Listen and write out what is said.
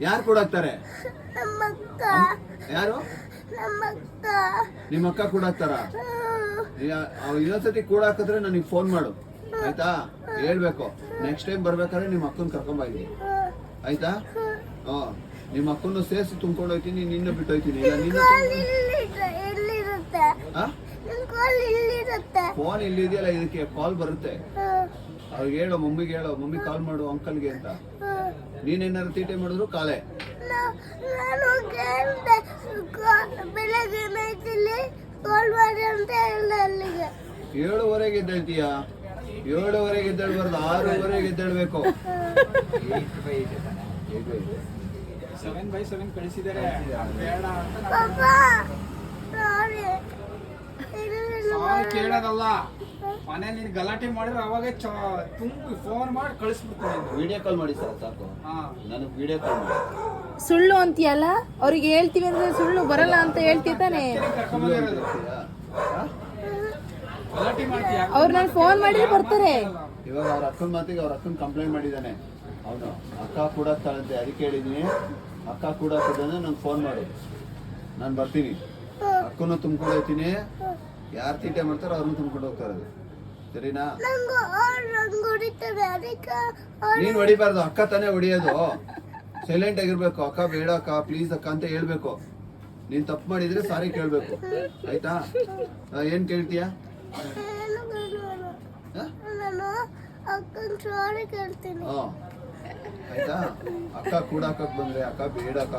ಯಾರು ಕೂಡಾಕ್ತಾರೆ? ಯಾರು? ನಿಮ್ಮ ಅಕ್ಕ ಕೂಡಾಕ್ತಾರ? ಇನ್ನೊಂದ್ಸತಿ ಕೂಡಾಕಿದ್ರೆ ನನಗೆ ಫೋನ್ ಮಾಡು ಆಯ್ತಾ? ಹೇಳ್ಬೇಕು ನೆಕ್ಸ್ಟ್ ಟೈಮ್ ಬರ್ಬೇಕಾದ್ರೆ ನಿಮ್ಮ ಅಕ್ಕನ ಕರ್ಕೊಂಡ್ ಬಾ ಇಲ್ಲಿ ಆಯ್ತಾ? ನಿಮ್ಮ ಅಕ್ಕನ್ನು ಸೇರಿಸಿ ತುಂಬ್ಕೊಂಡು ಹೋಗ್ತೀನಿ, ನಿನ್ನ ಬಿಟ್ಟು ಹೋಗ್ತೀನಿ. ಫೋನ್ ಇಲ್ಲಿದೆಯಲ್ಲ, ಇದಕ್ಕೆ ಕಾಲ್ ಬರುತ್ತೆ. ಅವ್ರಿಗೆ ಹೇಳೋ, ಮಮ್ಮಿಗೆ ಹೇಳೋ, ಮಮ್ಮಿ ಕಾಲ್ ಮಾಡು ಅಂಕಲ್ಗೆ ಅಂತ. ನೀನೇನಾದ್ರು ತೀಟೆ ಮಾಡಿದ್ರು ಕಾಲೇ. ಏಳುವರೆಗೆ ಎದ್ದೇಳ್ತೀಯಾ? 7:30 ಎದ್ದೇಳ್ಬಾರ್ದು, 6:30 ಎದ್ದೇಳ್ಬೇಕು. 7/7 ಕಳಿಸಿದ್ದಾರೆ. ಬೇಡ ಕೇಳೋದಲ್ಲ, ಮನೆ ನೀನ್ ಗಲಾಟೆ ಮಾಡಿದ್ರೆ ಅವಾಗ ತುಂಬಿ ಫೋನ್ ಮಾಡಿ ಕಳಿಸ್ಬಿಡ್ತೀನಿ. ವಿಡಿಯೋ ಕಾಲ್ ಮಾಡಿ ಸರ್ ಸಾಕು. ನನಗೆ ವಿಡಿಯೋ ಕಾಲ್ ಮಾಡಿ. ಸುಳ್ಳು ಅಂತೀಯಲ್ಲ, ಅವ್ರಿಗೆ ಹೇಳ್ತೀವಿ ಅಂದ್ರೆ ಸುಳ್ಳು ಬರಲ್ಲ ಅಂತ ಹೇಳ್ತೀಯ ತಾನೆ? ಅವ್ರು ನಾನು ಫೋನ್ ಮಾಡಿದ್ರೆ ಬರ್ತಾರೆ. ಇವಾಗ ಅವ್ರ ಅಕ್ಕನ ಮಾತಿಗೆ ಅವ್ರ ಅಕ್ಕನ ಕಂಪ್ಲೇಂಟ್ ಮಾಡಿದ್ದಾನೆ ಅವನು. ಅಕ್ಕ ಕೂಡಾಕ್ತಾಳಂತೆ, ಅದಕ್ಕೆ ಹೇಳಿದೀನಿ ಅಕ್ಕ ಕೂಡಾಕಿದ್ದಾನೆ, ನಂಗೆ ಫೋನ್ ಮಾಡು, ನಾನು ಬರ್ತೀನಿ. ಅಕ್ಕನೂ ತುಂಬ್ಕೊಂಡು ಹೋಗ್ತೀನಿ, ಯಾರು ತೀಟೆ ಮಾಡ್ತಾರೋ ಅವ್ರನ್ನ ತುಂಬ್ಕೊಂಡು ಹೋಗ್ತಾರೆ. ಸರಿನಾ? ನೀನ್ ಹೊಡಿಬಾರ್ದು, ಅಕ್ಕ ತಾನೇ ಹೊಡಿಯೋದು. ಸೈಲೆಂಟ್ ಆಗಿರ್ಬೇಕು. ಅಕ್ಕ ಬೇಡ ಅಕ್ಕ, ಪ್ಲೀಸ್ ಅಕ್ಕ ಅಂತ ಹೇಳ್ಬೇಕು. ನೀನ್ ತಪ್ಪು ಮಾಡಿದ್ರೆ ಸಾರಿ ಕೇಳ್ಬೇಕು ಆಯ್ತಾ? ಏನ್ ಕೇಳ್ತೀಯ? ಆಯ್ತಾ? ಅಕ್ಕ ಕೂಡಾಕಕ್ ಬಂದ್ರೆ ಅಕ್ಕ ಬೇಡ ಅಕ್ಕ